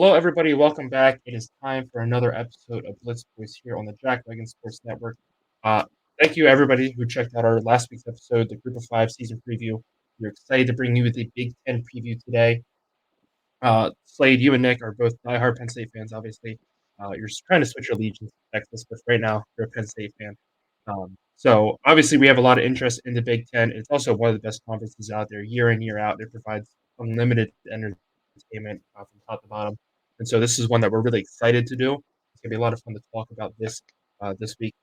Hello, everybody. Welcome back. It is time for another episode of Blitz Boys here on the Jackwagon Sports Network. Uh, Thank you, everybody who checked out our last week's episode, the Group of Five season preview. We're excited to bring you the Big Ten preview today. Slade, you and Nick are both diehard Penn State fans, obviously. You're trying to switch your allegiance to Texas, but right now you're a Penn State fan. So obviously we have a lot of interest in the Big Ten. It's also one of the best conferences out there year in, year out. It provides unlimited entertainment from top to bottom. And so this is one that we're really excited to do. It's gonna be a lot of fun to talk about this week.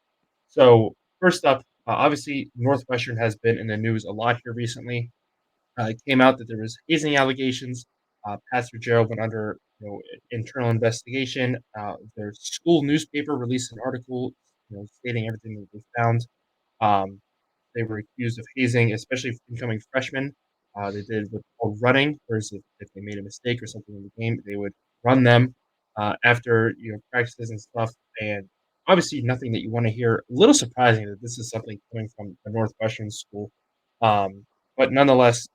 So first up, obviously Northwestern has been in the news a lot here recently. It came out that there was hazing allegations. Pastor Gerald went under internal investigation. Their school newspaper released an article stating everything that they found. Um, they were accused of hazing, especially incoming freshmen. They did what's called running, whereas if they made a mistake or something in the game, they would run them after practices and stuff. And obviously, nothing that you want to hear. A little surprising that this is something coming from a Northwestern school, but nonetheless,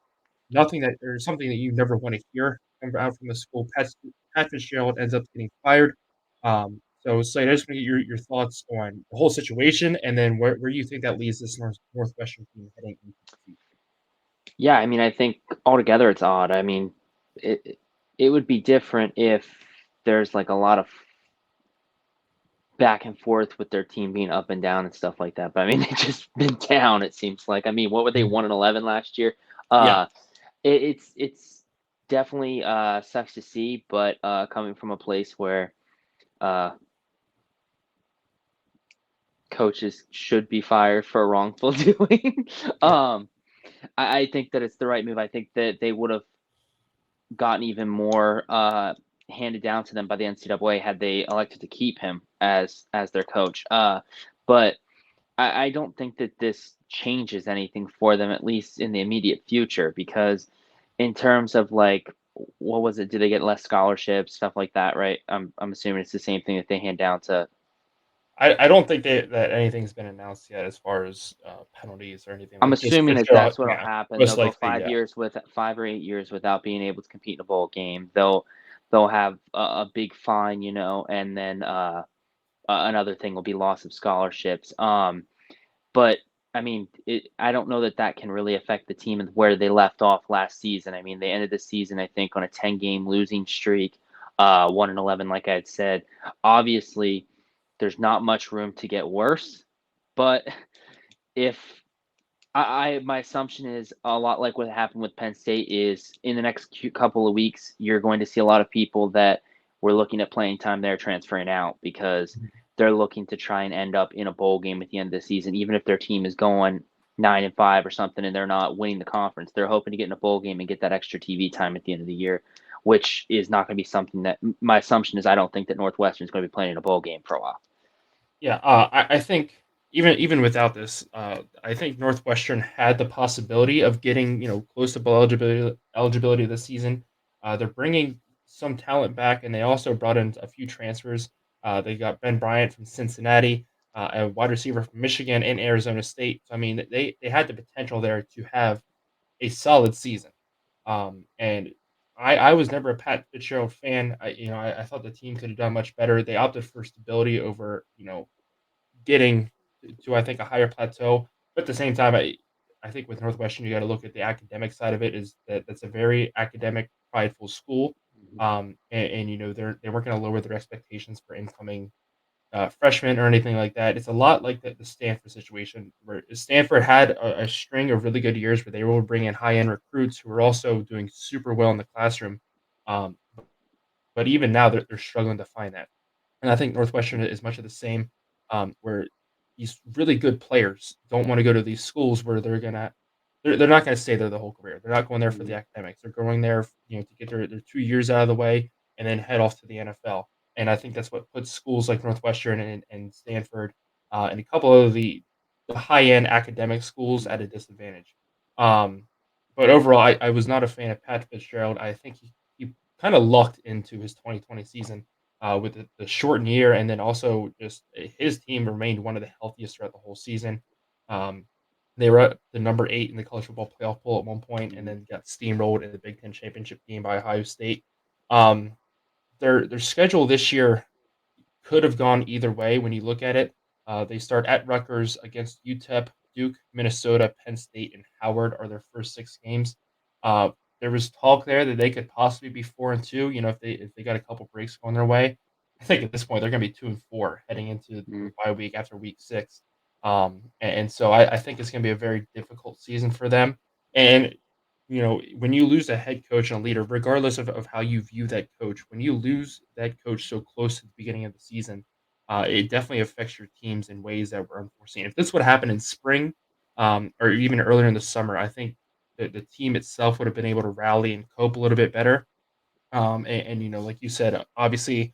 nothing that or something that you never want to hear come out from the school. Pat Fitzgerald ends up getting fired. So, Slade, I just want to get your thoughts on the whole situation, and then where you think that leaves this Northwestern team heading into the season. Yeah, I mean, I think altogether it's odd. I mean, it would be different if there's like a lot of back and forth with their team being up and down and stuff like that. But I mean, they've just been down, it seems like. I mean, what were they, 1-11 last year? Yeah, Uh it's definitely sucks to see, but coming from a place where uh coaches should be fired for wrongful doing, yeah, I think that it's the right move. I think that they would have gotten even more handed down to them by the NCAA had they elected to keep him as their coach. But I don't think that this changes anything for them, at least in the immediate future, because in terms of like what was it? Do they get less scholarships, stuff like that, right? I'm assuming it's the same thing that they hand down to. I don't think that anything's been announced yet as far as penalties or anything I'm like just assuming that Fitzgerald. that's what'll Yeah, happen. They'll most go likely, five yeah. years with 5 or 8 years without being able to compete in a bowl game. They'll have a big fine, and then another thing will be loss of scholarships. But I mean, I don't know that that can really affect the team and where they left off last season. I mean, they ended the season, I think, on a 10-game losing streak, 1-11, like I had said. Obviously, there's not much room to get worse, but if my assumption is a lot like what happened with Penn State is in the next couple of weeks, you're going to see a lot of people that were looking at playing time there transferring out because they're looking to try and end up in a bowl game at the end of the season, even if their team is going 9-5 or something and they're not winning the conference. They're hoping to get in a bowl game and get that extra TV time at the end of the year, which is not going to be something that my assumption is I don't think that Northwestern is going to be playing in a bowl game for a while. Yeah, I think even without this, I think Northwestern had the possibility of getting close to bowl eligibility this season. They're bringing some talent back, and they also brought in a few transfers. They got Ben Bryant from Cincinnati, a wide receiver from Michigan and Arizona State. So I mean, they had the potential there to have a solid season. And I was never a Pat Fitzgerald fan. I thought the team could have done much better. They opted for stability over getting to I think a higher plateau. But at the same time, I think with Northwestern, you got to look at the academic side of it. Is that that's a very academic, prideful school, and they weren't going to lower their expectations for incoming freshmen or anything like that. It's a lot like the Stanford situation, where Stanford had a string of really good years where they were bringing in high end recruits who were also doing super well in the classroom. Um, but even now, they're struggling to find that. And I think Northwestern is much of the same, where these really good players don't want to go to these schools where they're not gonna stay there the whole career. They're not going there for the academics. They're going there, to get their 2 years out of the way and then head off to the NFL. And I think that's what puts schools like Northwestern and Stanford, and a couple of the high-end academic schools at a disadvantage. Um, but overall, I was not a fan of Pat Fitzgerald. I think he kinda lucked into his 2020 season with the shortened year, and then also just his team remained one of the healthiest throughout the whole season. Um, they were at the number 8 in the college football playoff poll at one point, and then got steamrolled in the Big Ten championship game by Ohio State. Um, their schedule this year could have gone either way when you look at it. They start at Rutgers against UTEP, Duke, Minnesota, Penn State, and Howard are their first 6 games. Uh, there was talk there that they could possibly be 4-2. You know, if they got a couple breaks going their way. I think at this point they're going to be 2-4 heading into Mm. the bye week after week 6. And so I think it's going to be a very difficult season for them. And when you lose a head coach and a leader, regardless of how you view that coach, when you lose that coach so close to the beginning of the season, it definitely affects your teams in ways that were unforeseen. If this would happen in spring, or even earlier in the summer, I think the team itself would have been able to rally and cope a little bit better. Like you said, obviously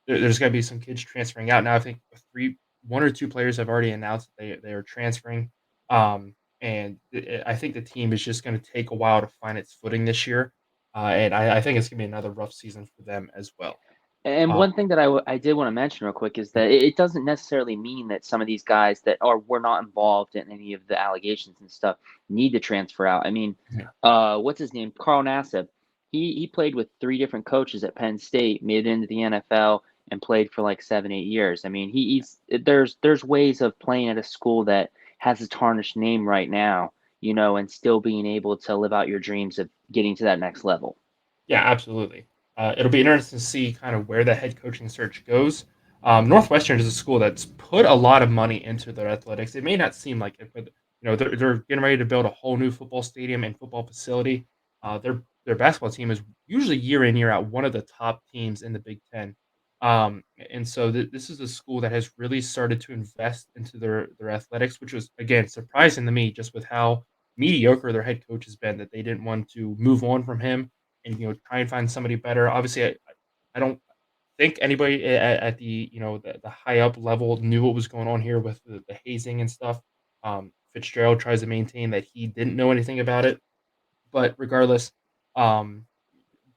there's going to be some kids transferring out now. I think one or two players have already announced that they are transferring. I think the team is just going to take a while to find its footing this year. And I think it's going to be another rough season for them as well. And Uh, one thing that I did want to mention real quick is that it doesn't necessarily mean that some of these guys that are were not involved in any of the allegations and stuff need to transfer out. I mean, yeah, what's his name? Carl Nassib. He played with three different coaches at Penn State, made it into the NFL, and played for like 7 8 years. I mean, he's there's ways of playing at a school that has a tarnished name right now, and still being able to live out your dreams of getting to that next level. yeah, absolutely. It'll be interesting to see kind of where the head coaching search goes. Northwestern is a school that's put a lot of money into their athletics. It may not seem like it, but they're getting ready to build a whole new football stadium and football facility. Their basketball team is usually year in year out one of the top teams in the Big Ten. And so this is a school that has really started to invest into their athletics, which was again surprising to me, just with how mediocre their head coach has been. That they didn't want to move on from him and try and find somebody better. Obviously, I don't think anybody at the the high up level knew what was going on here with the hazing and stuff. Fitzgerald tries to maintain that he didn't know anything about it, but regardless, um,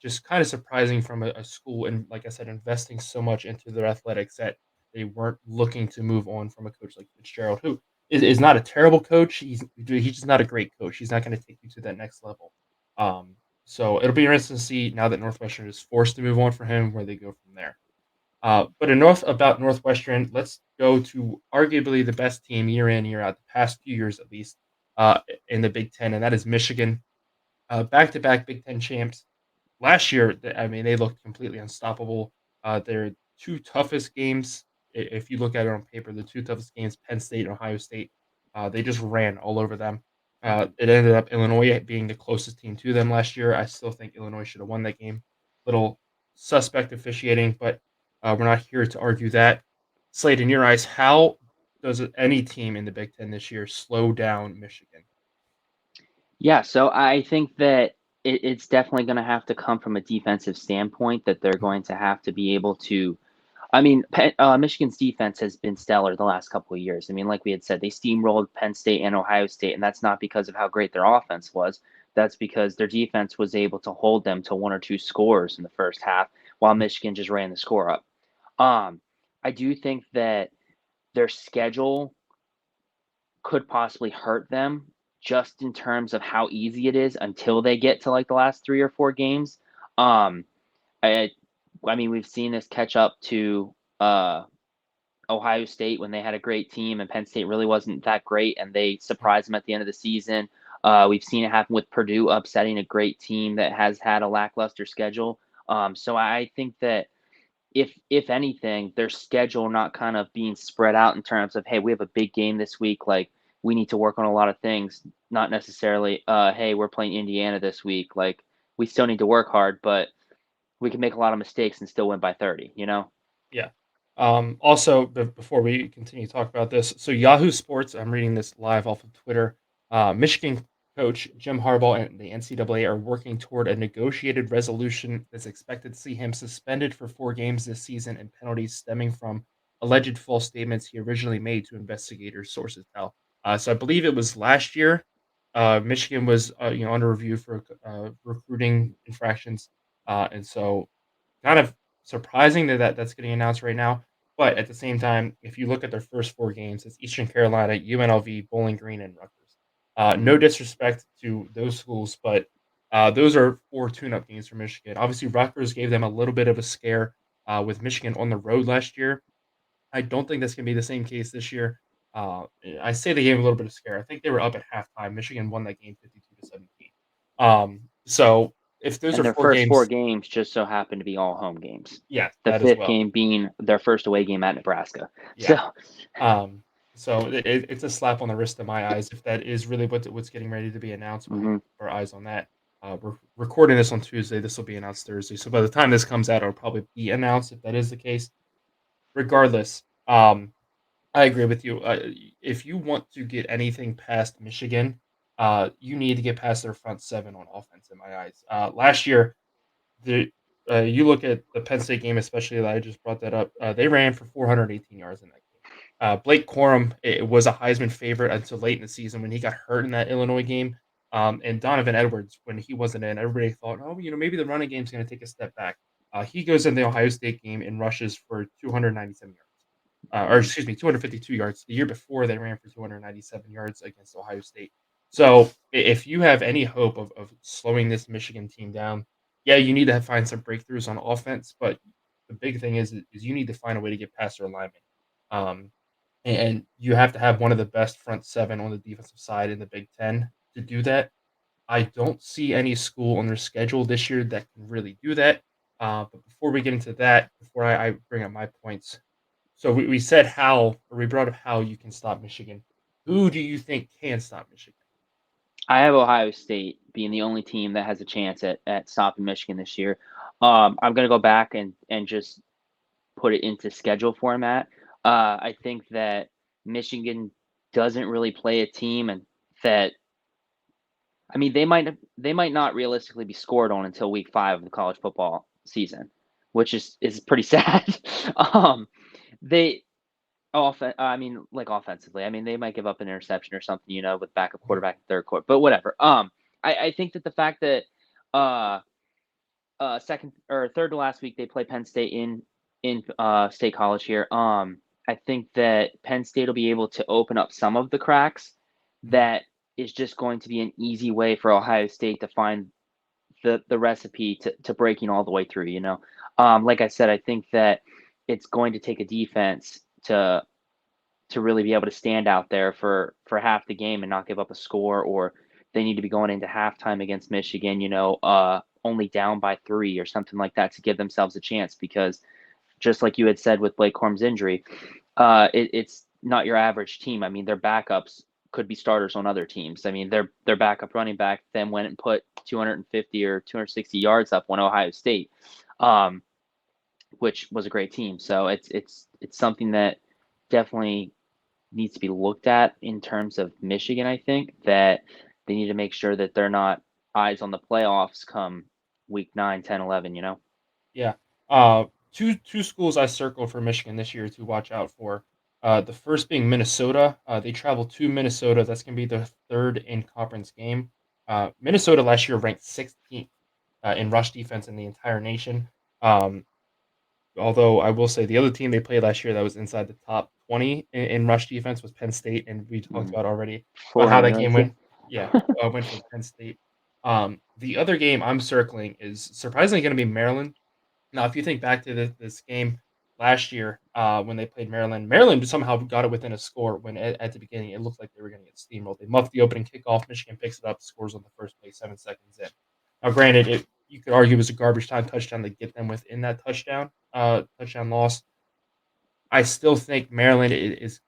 just kind of surprising from a school and like I said, investing so much into their athletics that they weren't looking to move on from a coach like Fitzgerald, who is not a terrible coach. He's just not a great coach. He's not going to take you to that next level. So it'll be interesting to see now that Northwestern is forced to move on for him where they go from there. But enough about Northwestern. Let's go to arguably the best team year in, year out, the past few years at least, in the Big Ten, and that is Michigan. Back to back Big Ten champs. Last year, I mean, they looked completely unstoppable. Their 2 toughest games, I if you look at it on paper, the 2 toughest games, Penn State and Ohio State, they just ran all over them. It ended up Illinois being the closest team to them last year. I still think Illinois should have won that game. Little suspect officiating, but we're not here to argue that. Slade, in your eyes, how does any team in the Big Ten this year slow down Michigan? Yeah, so I think that it's definitely going to have to come from a defensive standpoint that they're going to have to be able to. I mean, Michigan's defense has been stellar the last couple of years. I mean, like we had said, they steamrolled Penn State and Ohio State, and that's not because of how great their offense was. That's because their defense was able to hold them to one or two scores in the first half, while Michigan just ran the score up. Um, I do think that their schedule could possibly hurt them just in terms of how easy it is until they get to like the last 3 or 4 games. Um, I, I mean, we've seen this catch up to Ohio State when they had a great team, and Penn State really wasn't that great, and they surprised them at the end of the season. We've seen it happen with Purdue upsetting a great team that has had a lackluster schedule. So I think that if anything, their schedule not kind of being spread out in terms of, hey, we have a big game this week, like we need to work on a lot of things, not necessarily, hey, we're playing Indiana this week, like we still need to work hard, but we can make a lot of mistakes and still win by 30. Yeah. Also, before we continue to talk about this, so Yahoo Sports, I'm reading this live off of Twitter. Michigan coach Jim Harbaugh and the NCAA are working toward a negotiated resolution that's expected to see him suspended for 4 games this season and penalties stemming from alleged false statements he originally made to investigators, sources tell. So I believe it was last year. Michigan was under review for recruiting infractions, and so kind of surprising that's getting announced right now, but at the same time, if you look at their first 4 games, it's Eastern Carolina, UNLV, Bowling Green, and Rutgers. No Mm-hmm. disrespect to those schools, but Those are 4 tune-up games for Michigan. Obviously, Rutgers gave them a little bit of a scare with Michigan on the road last year. I don't think that's gonna be the same case this year. I say they gave a little bit of scare. I think they were up at halftime. Michigan won that game 52-17. So if those And are their 4 first 4 games, games just so happen to be all home games. yeah, The that as 5th well. game being their first away game at Nebraska. Yeah. So, Um, so it's a slap on the wrist in my eyes if that is really what's getting ready to be announced. We'll have to mhm. keep our eyes on that. We're recording this on Tuesday. This will be announced Thursday. So by the time this comes out, it'll probably be announced if that is the case. Regardless, I agree with you. If you want to get anything past Michigan, you need to get past their front seven on offense. In my eyes, last year the you look at the Penn State game, especially that I just brought that up. They ran for 418 yards in that game. Blake Corum was a Heisman favorite until late in the season when he got hurt in that Illinois game. And Donovan Edwards, when he wasn't in, everybody thought, oh, maybe the running game's going to take a step back. He goes in the Ohio State game and rushes for 297 yards, or Mhm. excuse me, 252 yards. The year before, they ran for 297 yards against Ohio State. So if you have any hope of slowing this Michigan team down, yeah, you need to find some breakthroughs on offense, but the big thing is you need to find a way to get past their alignment. Um, and you have to have one of the best front seven on the defensive side in the Big Ten to do that. I don't see any school on their schedule this year that can really do that. But before we get into that, before I bring up my points, so we said how, or we brought up how you can stop Michigan. Who do you think can stop Michigan? I have Ohio State being the only team that has a chance at stopping Michigan this year. I'm gonna go back and just put it into schedule format. I think that Michigan doesn't really play a team and that I mean, they might not realistically be scored on until week 5 of the college football season, which is pretty sad. Um, they I mean, like, offensively, I mean, they might give up an interception or something, with backup Mhm. quarterback in 3rd quarter, but whatever. I think that the fact that, uh, 2nd or 3rd to last week, they play Penn State in State College here, I think that Penn State will be able to open up some of the cracks Mhm. that is just going to be an easy way for Ohio State to find the recipe to breaking all the way through, Like I said, I think that it's going to take a defense to really be able to stand out there for half the game and not give up a score, or they need to be going into halftime against Michigan, only down by 3 or something like that to give themselves a chance because just like you had said with Blake Corum's injury, it's not your average team. I mean, their backups could be starters on other teams. I mean, their backup running back then went and put 250 or 260 yards up on Ohio State, um, which was a great team. So it's something that definitely needs to be looked at in terms of Michigan. I think that they need to make sure that they're not eyes on the playoffs come week 9, 10, 11. Yeah. Two schools I circled for Michigan this year to watch out for. The first being Minnesota. They travel to Minnesota. That's going to be the third in conference game. Minnesota last year ranked 16th in rush defense in the entire nation. Um, Although I will say the other team they played last year that was inside the top 20 in rush defense was Penn State, and we talked Mm. about already about how 400 that game yards. Yeah. went. Yeah, went for Penn State. The other game I'm circling is surprisingly going to be Maryland. Now, if you think back to this game last year when they played Maryland, Maryland somehow got it within a score when at the beginning it looked like they were going to get steamrolled. They muffed the opening kickoff. Michigan picks it up, scores on the first play, 7 seconds in. Now, granted, you could argue it was a garbage time touchdown to get them within that touchdown loss. I still think Maryland is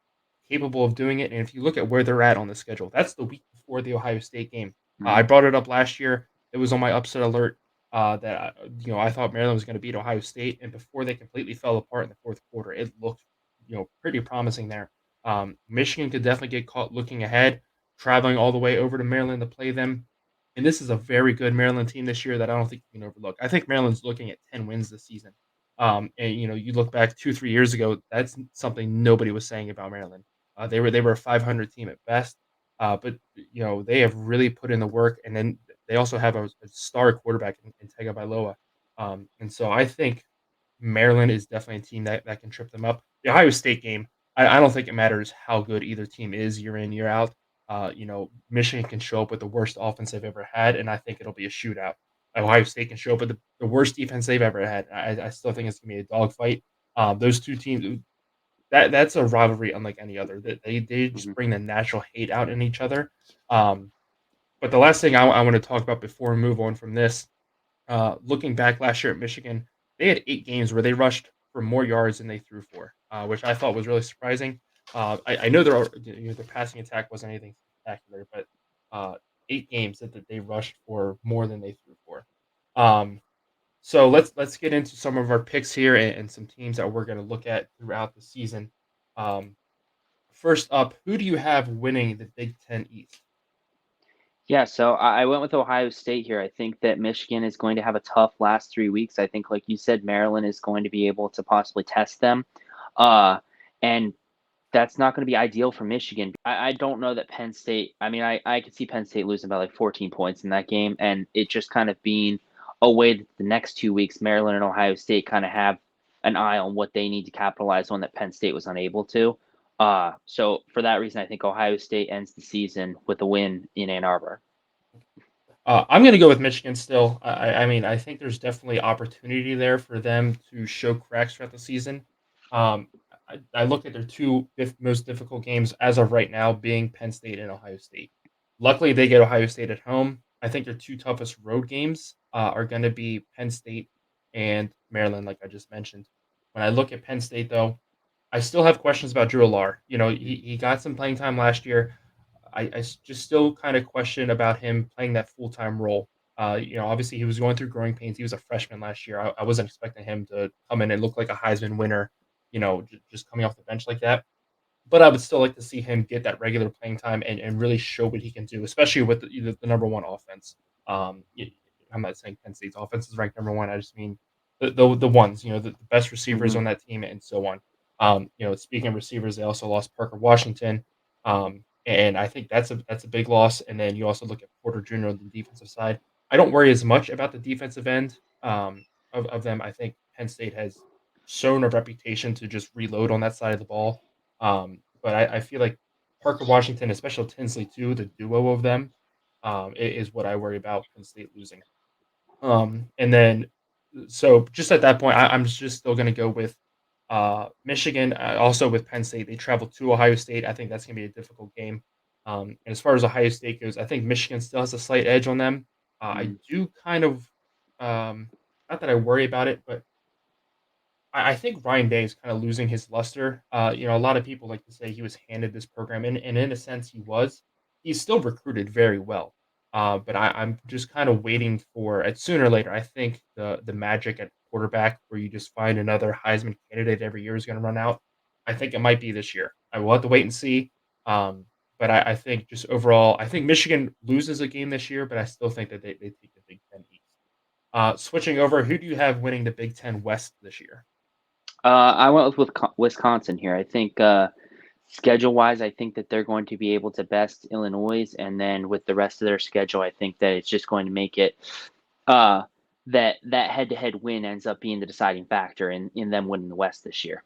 capable of doing it, and if you look at where they're at on the schedule, that's the week before the Ohio State game. I Mhm. brought it up last year. It was on my upset alert that I thought Maryland was going to beat Ohio State, and before they completely fell apart in the fourth quarter, it looked pretty promising there. Michigan could definitely get caught looking ahead, traveling all the way over to Maryland to play them. And this is a very good Maryland team this year that I don't think you can overlook. I think Maryland's looking at 10 wins this season. And you look back 2, 3 years ago, that's something nobody was saying about Maryland. They were a 500 team at best, but they have really put in the work, and then they also have a star quarterback in Tega Bailoa. And so I think Maryland is definitely a team that can trip them up. The Ohio State game, I don't think it matters how good either team is year in, year out. Michigan can show up with the worst offense they've ever had, and I think it'll be a shootout. Ohio State can show up with the worst defense they've ever had. I still think it's gonna be a dogfight. Those two teams, that's a rivalry unlike any other. That they just Mhm. bring the natural hate out in each other. Um, but the last thing I want to talk about before we move on from this, looking back last year at Michigan, they had 8 games where they rushed for more yards than they threw for, which I thought was really surprising. I know their passing attack wasn't anything spectacular, but 8 games that they rushed for more than they threw for. Um, so let's get into some of our picks here and some teams that we're going to look at throughout the season. Um, First up, who do you have winning the Big Ten East? Yeah, so I went with Ohio State here. I think that Michigan is going to have a tough last 3 weeks. I think, like you said, Maryland is going to be able to possibly test them. Uh, and that's not going to be ideal for Michigan. I don't know that Penn State, I mean, I could see Penn State losing by like 14 points in that game, and it just kind of being a way that the next 2 weeks, Maryland and Ohio State kind of have an eye on what they need to capitalize on that Penn State was unable to. So for that reason, I think Ohio State ends the season with a win in Ann Arbor. I'm gonna go with Michigan still. I mean, I think there's definitely opportunity there for them to show cracks throughout the season. Um, I look at their most difficult games as of right now being Penn State and Ohio State. Luckily, they get Ohio State at home. I think their 2 toughest road games, are gonna be Penn State and Maryland, like I just mentioned. When I look at Penn State, though, I still have questions about Drew Allar. He got some playing time last year. Just still kind of question about him playing that full time role. Obviously he was going through growing pains. He was a freshman last year. I wasn't expecting him to come in and look like a Heisman winner. Just coming off the bench like that. But I would still like to see him get that regular playing time and really show what he can do, especially with the number one offense. I'm not saying Penn State's offense is ranked number one. I just mean the ones, the best receivers Mm-hmm. on that team and so on. Speaking of receivers, they also lost Parker Washington, and I think that's a big loss. And then you also look at Porter Jr. on the defensive side. I don't worry as much about the defensive end of them. I think Penn State has shown a reputation to just reload on that side of the ball. But I feel like Parker Washington, especially Tinsley too, the duo of them, is what I worry about Penn State losing. And then, so just at that point, I'm just still going to go with Michigan. Also with Penn State, they travel to Ohio State. I think that's going to be a difficult game. And as far as Ohio State goes, I think Michigan still has a slight edge on them. I do kind of, not that I worry about it, but I think Ryan Day is kind of losing his luster. A lot of people like to say he was handed this program, and in a sense, he was. He's still recruited very well, but I'm just kind of waiting for it sooner or later. I think the magic at quarterback, where you just find another Heisman candidate every year, is going to run out. I think it might be this year. I will have to wait and see. But I think just overall, I think Michigan loses a game this year, but I still think that they take the Big Ten East. Switching over, who do you have winning the Big Ten West this year? I went with Wisconsin here. I think schedule wise, I think that they're going to be able to best Illinois, and then with the rest of their schedule, I think that it's just going to make it uh, that head to head win ends up being the deciding factor in them winning the West this year.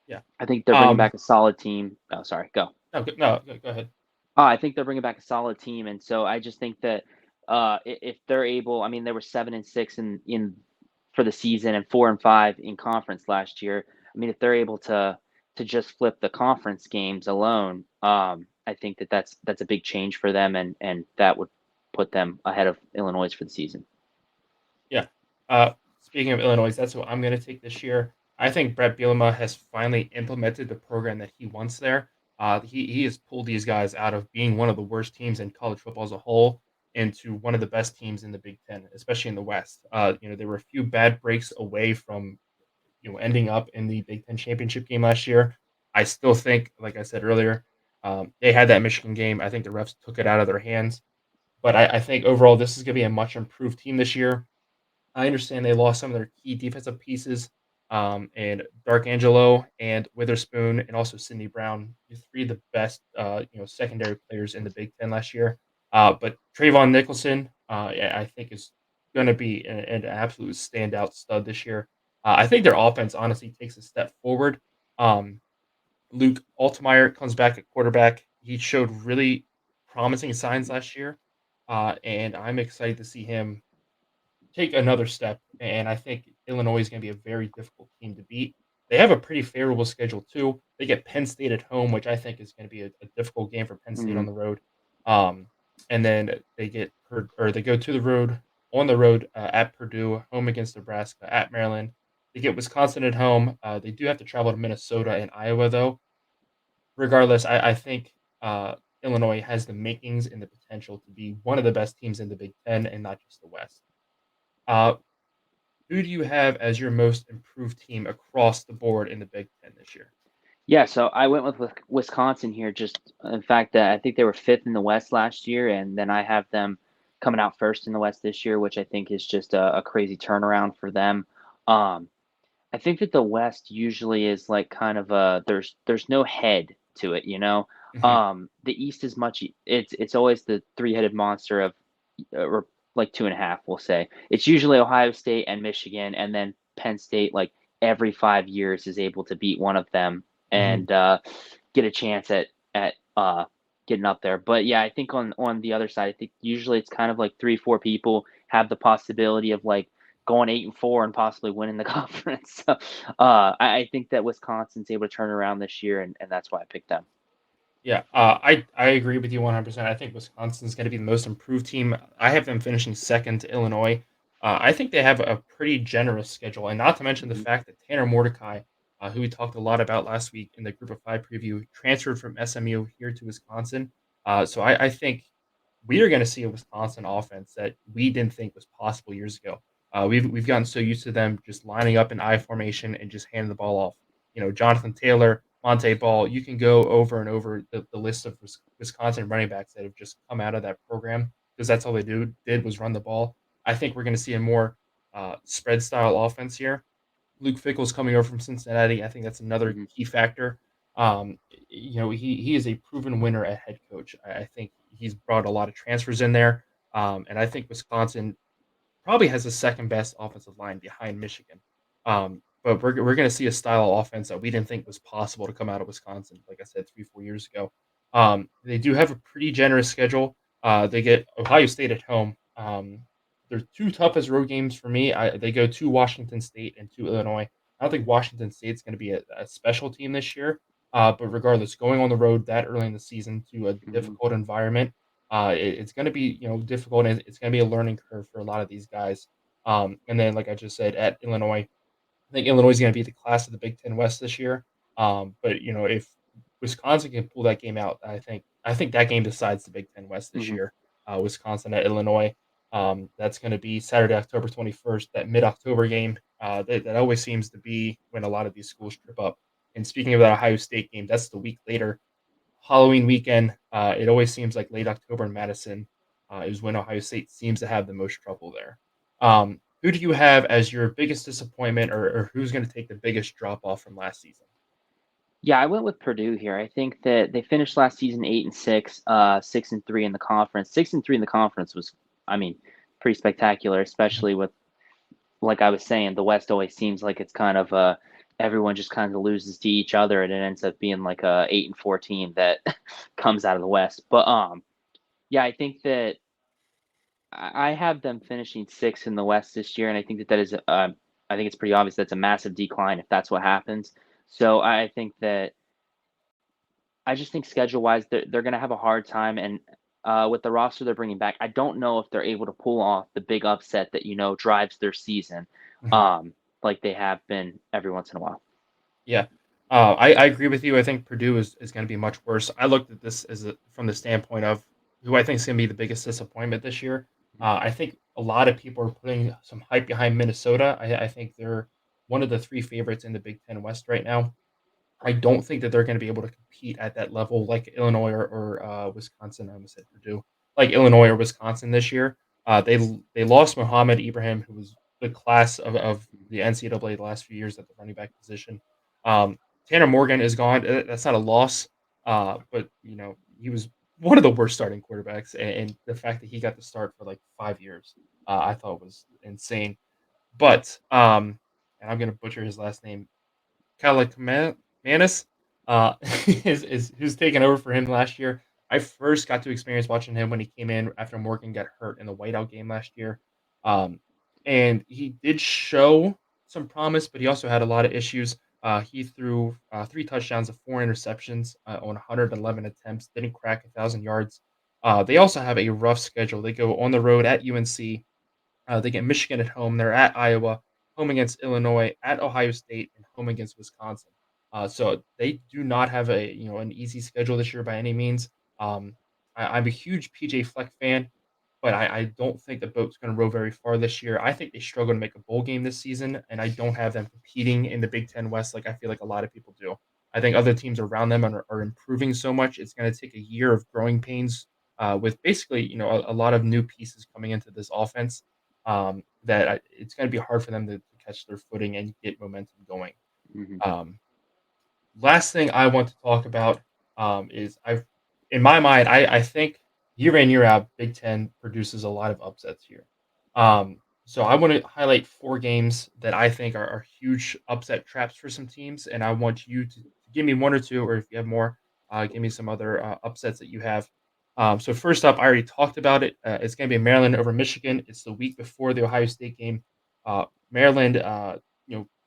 Yeah. I think they're bringing Um, back a solid team. Oh, sorry, go. no, go ahead. I think they're bringing back a solid team, and so I just think that if they're able, I mean, they were 7-6 in for the season and 4-5 in conference last year. I mean, if they're able to just flip the conference games alone, I think that that's a big change for them, and that would put them ahead of Illinois for the season. Yeah. Speaking of Illinois, that's what I'm going to take this year. I think Brett Bielema has finally implemented the program that he wants there. He has pulled these guys out of being one of the worst teams in college football as a whole into one of the best teams in the Big Ten, especially in the West. There were a few bad breaks away from ending up in the Big Ten championship game last year. I still think, like I said earlier, they had that Michigan game. I think the refs took it out of their hands. But I think overall, this is going to be a much improved team this year. I understand they lost some of their key defensive pieces, and Dark Angelo and Witherspoon and also Sidney Brown, three of the best, secondary players in the Big Ten last year. But Trayvon Nicholson, yeah, I think is going to be an absolute standout stud this year. I think their offense honestly takes a step forward. Um, Luke Altmaier comes back at quarterback. He showed really. promising signs Mhm, last year, and I'm excited to see him take another step, and I think Illinois is gonna be a very difficult team to beat. They have a pretty favorable schedule too. They get Penn State at home, which I think is gonna be a difficult game for Penn State on mhm. the road. Um, and then they get or they go to the road on the road, at Purdue, home against Nebraska, at Maryland. They get Wisconsin at home. They do have to travel to Minnesota and Iowa, though. Regardless, I think, Illinois has the makings and the potential to be one of the best teams in the Big Ten and not just the West. Uh, who do you have as your most improved team across the board in the Big Ten this year? Yeah, so I went with Wisconsin here. Just in fact, I think they were fifth in the West last year, and then I have them coming out first in the West this year, which I think is just a crazy turnaround for them. Um, I think that the West usually is like kind of a there's no head to it, you know. Mhm, The East is it's always the three-headed monster of or like two and a half, we'll say. It's usually Ohio State and Michigan, and then Penn State like every 5 years is able to beat one of them mhm. and get a chance at getting up there. But yeah, I think on the other side, I think usually it's kind of like three, four people have the possibility of like going 8-4 and possibly winning the conference. So I think that Wisconsin's able to turn around this year, and that's why I picked them. Yeah, I agree with you 100%. I think Wisconsin's gonna be the most improved team. I have them finishing 2nd to Illinois. I think they have a pretty generous schedule, and not to mention the Hmm. fact that Tanner Mordecai, who we talked a lot about last week in the Group of 5 preview, transferred from SMU here to Wisconsin. So I think we are gonna see a Wisconsin offense that we didn't think was possible years ago. We've gotten so used to them just lining up in I formation and just handing the ball off. Jonathan Taylor, Monte Ball, you can go over and over the list of Wisconsin running backs that have just come out of that program because that's all they did was run the ball. I think we're going to see a more spread style offense here. Luke Fickell's coming over from Cincinnati. I think that's another Hmm. key factor. He is a proven winner at head coach. I think he's brought a lot of transfers in there, and I think Wisconsin probably has the second best offensive line behind Michigan. But we're gonna see a style of offense that we didn't think was possible to come out of Wisconsin, like I said, 3, 4 years ago. They do have a pretty generous schedule. They get Ohio State at home. Their 2 toughest road games for me, they go to Washington State and to Illinois. I don't think Washington State's gonna be a special team this year, but regardless, going on the road that early in the season to a Hmm. difficult environment, it's going to be difficult and it's going to be a learning curve for a lot of these guys. And then, like I just said, at Illinois, I think Illinois is going to be the class of the Big Ten West this year. But if Wisconsin can pull that game out, I think that game decides the Big Ten West this Hmm. year. Wisconsin at Illinois. That's going to be Saturday, October 21st. That mid-October game. That always seems to be when a lot of these schools trip up. And speaking of that Ohio State game, that's the week later. Halloween weekend, it always seems like late October in Madison, is when Ohio State seems to have the most trouble there. Who do you have as your biggest disappointment or who's gonna take the biggest drop off from last season? Yeah, I went with Purdue here. I think that they finished last season 8-6, 6-3 in the conference. 6-3 in the conference was, I mean, pretty spectacular, Mhm. especially with like I was saying, the West always seems like it's kind of everyone just kind of loses to each other, and it ends up being like a 8-14 that comes out of the West. But yeah, I think that I have them finishing sixth in the West this year, and I think that that is I think it's pretty obvious that's a massive decline if that's what happens. So I think that I just think schedule wise they're going to have a hard time, and with the roster they're bringing back, I don't know if they're able to pull off the big upset that drives their season, Mhm. um, like they have been every once in a while. Yeah. I agree with you. I think Purdue is going to be much worse. I looked at this from the standpoint of who I think is going to be the biggest disappointment this year. I think a lot of people are putting some hype behind Minnesota. I think they're one of the 3 favorites in the Big Ten West right now. I don't think that they're gonna be able to compete at that level like Illinois or Wisconsin. I almost said Purdue, like Illinois or Wisconsin this year. They lost Mohammed Ibrahim, who was the class of the NCAA the last few years at the running back position. Um, Tanner Morgan is gone. That's not a loss, but he was one of the worst starting quarterbacks, and the fact that he got to start for like 5 years, I thought was insane. But and I'm gonna butcher his last name. Kaliakmanis, is who's taken over for him last year. I first got to experience watching him when he came in after Morgan got hurt in the whiteout game last year. Um, and he did show some promise, but he also had a lot of issues. He threw 3 touchdowns and 4 interceptions on 111 attempts, didn't crack 1,000 yards. They also have a rough schedule. They go on the road at UNC. They get Michigan at home. They're at Iowa, home against Illinois, at Ohio State, and home against Wisconsin. So they do not have an easy schedule this year by any means. Um, I'm a huge PJ Fleck fan, but I don't think the boat's going to row very far this year. I think they struggle to make a bowl game this season, and I don't have them competing in the Big Ten West like I feel like a lot of people do. I think other teams around them are improving so much. It's going to take a year of growing pains with basically a lot of new pieces coming into this offense that it's going to be hard for them to catch their footing and get momentum going. Mhm. Um, Last thing I want to talk about is in my mind, I think year in year out, Big Ten produces a lot of upsets here. So I want to highlight 4 games that I think are huge upset traps for some teams, and I want you to give me one or two, or if you have more, give me some other upsets that you have. So first up, I already talked about it. It's going to be Maryland over Michigan. It's the week before the Ohio State game. Maryland,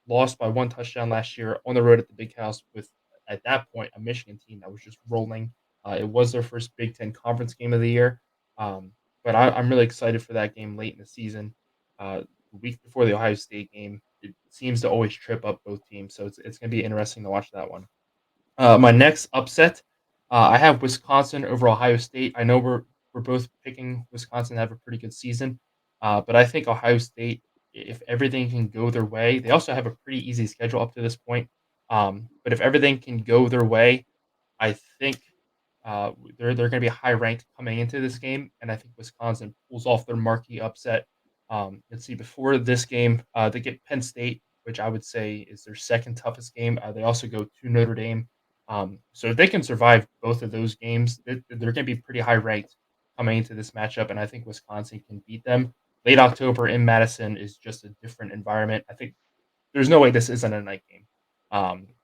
lost by 1 touchdown last year on the road at the Big House with, at that point, a Michigan team that was just rolling. It was their first Big Ten conference game of the year. Um, but I'm really excited for that game late in the season. The week before the Ohio State game, it seems to always trip up both teams. So it's going to be interesting to watch that one. My next upset, I have Wisconsin over Ohio State. I know we're both picking Wisconsin to have a pretty good season, but I think Ohio State, if everything can go their way, they also have a pretty easy schedule up to this point. But if everything can go their way, I think they're going to be high ranked coming into this game, and I think Wisconsin pulls off their marquee upset. Let's see, before this game, they get Penn State, which I would say is their second toughest game. They also go to Notre Dame. So if they can survive both of those games, they're going to be pretty high ranked coming into this matchup, and I think Wisconsin can beat them. Late October in Madison is just a different environment. I think there's no way this isn't a night game.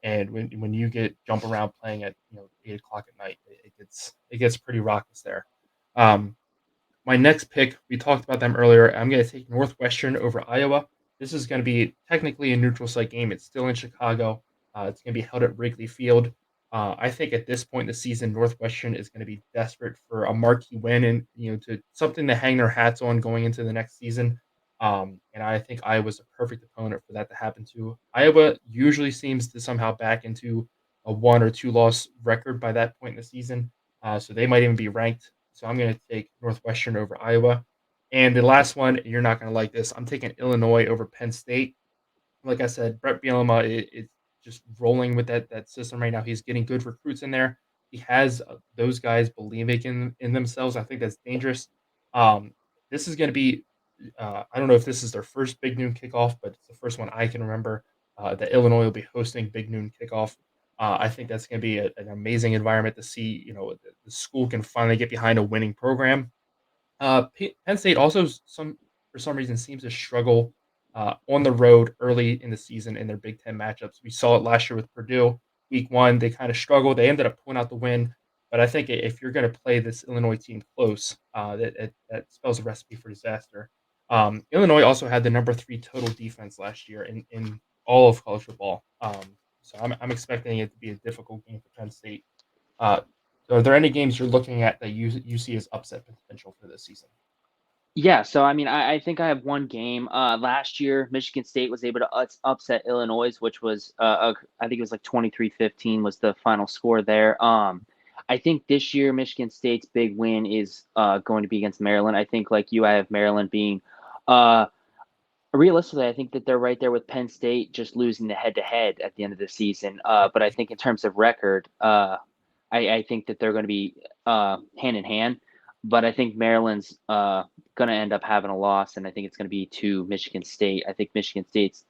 And when you get jump around playing at 8 o'clock at night, it gets pretty raucous there. Um, my next pick, we talked about them earlier. I'm going to take Northwestern over Iowa. This is going to be technically a neutral site game. It's still in Chicago. It's going to be held at Wrigley Field. I think at this point in the season, Northwestern is going to be desperate for a marquee win and to something to hang their hats on going into the next season. And I think Iowa's a perfect opponent for that to happen to. Iowa usually seems to somehow back into a 1 or 2 loss record by that point in the season, so they might even be ranked. So I'm going to take Northwestern over Iowa. And the last one, you're not going to like this. I'm taking Illinois over Penn State. Like I said, Brett Bielema is just rolling with that system right now. He's getting good recruits in there. He has those guys believing in themselves. I think that's dangerous. Um, this is going to be. I don't know if this is their first Big Noon kickoff, but it's the first one I can remember that Illinois will be hosting Big Noon kickoff. I think that's going to be an amazing environment to see. The school can finally get behind a winning program. Penn State also for some reason seems to struggle on the road early in the season in their Big Ten matchups. We saw it last year with Purdue. Week 1, they kind of struggled. They ended up pulling out the win, but I think if you're going to play this Illinois team close, that spells a recipe for disaster. Illinois also had the number 3 total defense last year in all of college football. So I'm expecting it to be a difficult game for Penn State. Uh, are there any games you're looking at that you see as upset potential for this season? Yeah, so I mean, I think I have one game. Last year, Michigan State was able to upset Illinois, which was I think it was like 23-15 was the final score there. I think this year Michigan State's big win is going to be against Maryland. I think like you, I have Maryland being uh, realistically, I think that they're right there with Penn State, just losing the head-to-head at the end of the season. But I think in terms of record, I think that they're going to be hand in hand. But I think Maryland's going to end up having a loss, and I think it's going to be to Michigan State. I think Michigan State's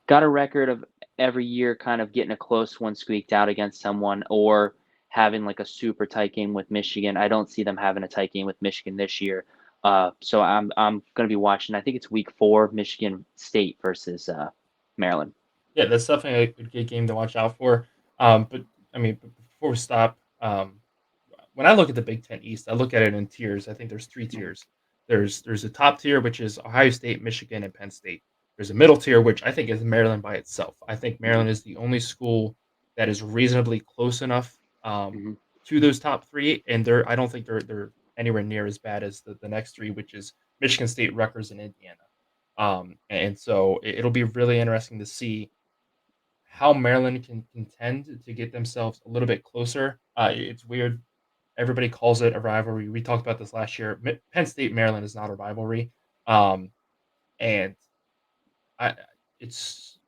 got a record of every year kind of getting a close one squeaked out against someone or having like a super tight game with Michigan. I don't see them having a tight game with Michigan this year. So I'm going to be watching. I think it's week 4, Michigan State versus Maryland. Yeah, that's definitely a good game to watch out for. But I mean, before we stop, when I look at the Big Ten East, I look at it in tiers. I think there's three Mhm. tiers. There's a top tier, which is Ohio State, Michigan, and Penn State. There's a middle tier, which I think is Maryland by itself. I think Mhm. Maryland is the only school that is reasonably close enough Mhm. to those top three, and I don't think they're anywhere near as bad as the next three, which is Michigan State, Rutgers, and Indiana. And so it'll be really interesting to see how Maryland can contend to get themselves a little bit closer. It's weird. Everybody calls it a rivalry. We talked about this last year. Penn State Maryland is not a rivalry, and I it's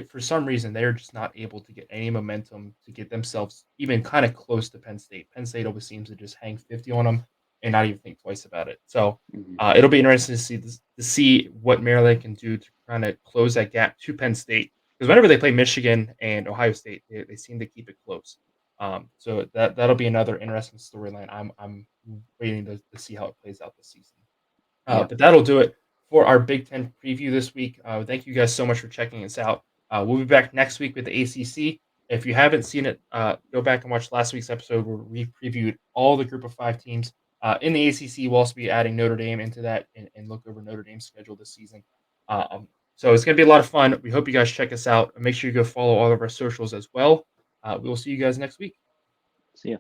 for some reason they're just not able to get any momentum to get themselves even kind of close to Penn State. Penn State always seems to just hang 50 on them and not even think twice about it. So Mhm. it'll be interesting to see to see what Maryland can do to kind of close that gap to Penn State because whenever they play Michigan and Ohio State, they seem to keep it close. So that'll be another interesting storyline. I'm waiting to see how it plays out this season. Yeah. But that'll do it for our Big Ten preview this week. Thank you guys so much for checking us out. We'll be back next week with the ACC. If you haven't seen it, go back and watch last week's episode where we previewed all the group of five teams in the ACC. We'll also be adding Notre Dame into that and look over Notre Dame's schedule this season. So it's going to be a lot of fun. We hope you guys check us out. Make sure you go follow all of our socials as well. We will see you guys next week. See ya.